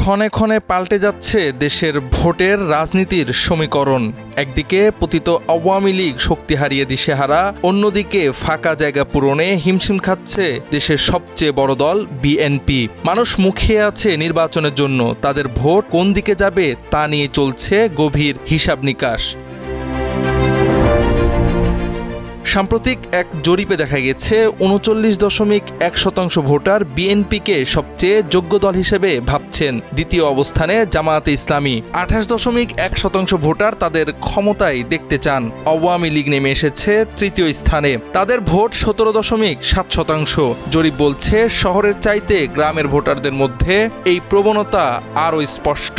ক্ষণে ক্ষণে পাল্টে যাচ্ছে দেশের ভোটের রাজনীতির সমীকরণ। একদিকে পতিত আওয়ামী লীগ শক্তি হারিয়ে দিশেহারা, অন্যদিকে ফাঁকা জায়গা পূরণে হিমশিম খাচ্ছে দেশের সবচেয়ে বড় দল বিএনপি। মানুষ মুখিয়ে আছে নির্বাচনের জন্য, তাদের ভোট কোন দিকে যাবে তা নিয়ে চলছে গভীর হিসাব নিকাশ। সাম্প্রতিক এক জরিপে দেখা গেছে ৩৯.১% ভোটার বিএনপিকে সবচেয়ে যোগ্য দল হিসেবে ভাবছেন। দ্বিতীয় অবস্থানে জামায়াতে ইসলামী। ২৮.১% ভোটার তাদের ক্ষমতায় দেখতে চান। আওয়ামী লীগ নেমে এসেছে তৃতীয় স্থানে, তাদের ভোট ১৭.৭%। জরিপ বলছে শহরের চাইতে গ্রামের ভোটারদের মধ্যে এই প্রবণতা আরও স্পষ্ট।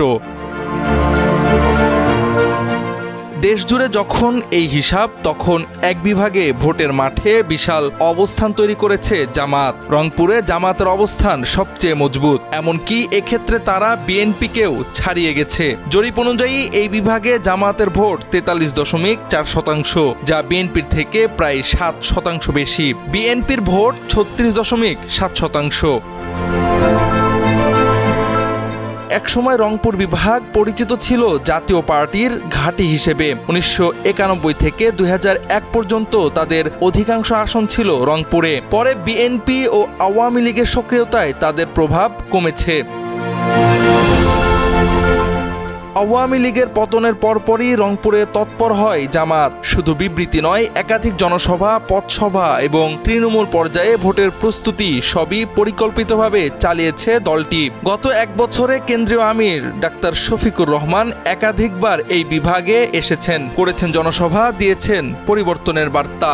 দেশজুড়ে যখন এই হিসাব, তখন এক বিভাগে ভোটের মাঠে বিশাল অবস্থান তৈরি করেছে জামাত। রংপুরে জামাতের অবস্থান সবচেয়ে মজবুত, এমনকি এক্ষেত্রে তারা বিএনপিকেও ছাড়িয়ে গেছে। জরিপ অনুযায়ী এই বিভাগে জামাতের ভোট ৪৩.৪%, যা বিএনপির থেকে প্রায় ৭% বেশি। বিএনপির ভোট ৩৬.৭%। একসময় রংপুর বিভাগ পরিচিত ছিল জাতীয় পার্টির ঘাঁটি হিসেবে। ১৯৯১ থেকে ২০০১ পর্যন্ত তাদের অধিকাংশ আসন ছিল রংপুরে। পরে বিএনপি ও আওয়ামী লীগের সক্রিয়তায় তাদের প্রভাব কমেছে। আওয়ামী লীগের পতনের পরপরই রংপুরে তৎপর হয় জামাত। শুধু বিবৃতি নয়, একাধিক জনসভা, পথসভা এবং তৃণমূল পর্যায়ে ভোটের প্রস্তুতি সবই পরিকল্পিতভাবে চালিয়েছে দলটি। গত এক বছরে কেন্দ্রীয় আমির ডাক্তার শফিকুর রহমান একাধিকবার এই বিভাগে এসেছেন, করেছেন জনসভা, দিয়েছেন পরিবর্তনের বার্তা।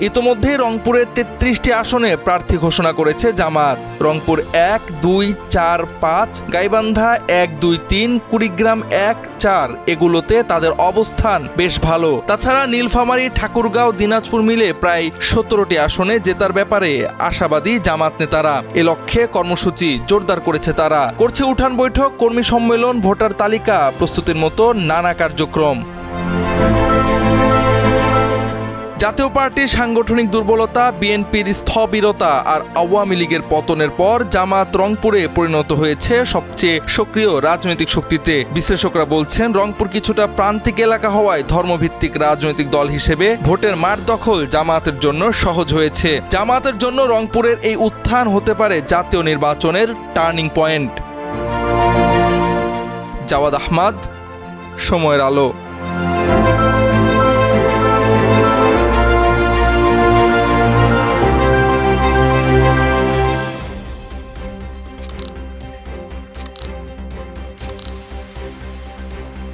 ইতোমধ্যে রংপুরের ৩৩টি আসনে প্রার্থী ঘোষণা করেছে জামাত। রংপুর ১, ২, ৪, ৫, গাইবান্ধা ১, ২, ৩, কুড়িগ্রাম ১, ৪ এগুলোতে তাদের অবস্থান বেশ ভালো। তাছাড়া নীলফামারী, ঠাকুরগাঁও, দিনাজপুর মিলে প্রায় ১৭টি আসনে জেতার ব্যাপারে আশাবাদী জামাত নেতারা। এ লক্ষ্যে কর্মসূচি জোরদার করেছে তারা, করছে উঠান বৈঠক, কর্মী সম্মেলন, ভোটার তালিকা প্রস্তুতির মতো নানা কার্যক্রম। জাতীয় পার্টির সাংগঠনিক দুর্বলতা, বিএনপির স্থবিরতা আর আওয়ামী লীগের পতনের পর জামাত রংপুরে পরিণত হয়েছে সবচেয়ে সক্রিয় রাজনৈতিক শক্তিতে। বিশ্লেষকরা বলছেন, রংপুর কিছুটা প্রান্তিক এলাকা হওয়ায় ধর্মভিত্তিক রাজনৈতিক দল হিসেবে ভোটের মাঠ দখল জামাতের জন্য সহজ হয়েছে। জামাতের জন্য রংপুরের এই উত্থান হতে পারে জাতীয় নির্বাচনের টার্নিং পয়েন্ট। জাওয়াদ আহমদ, সময়ের আলো।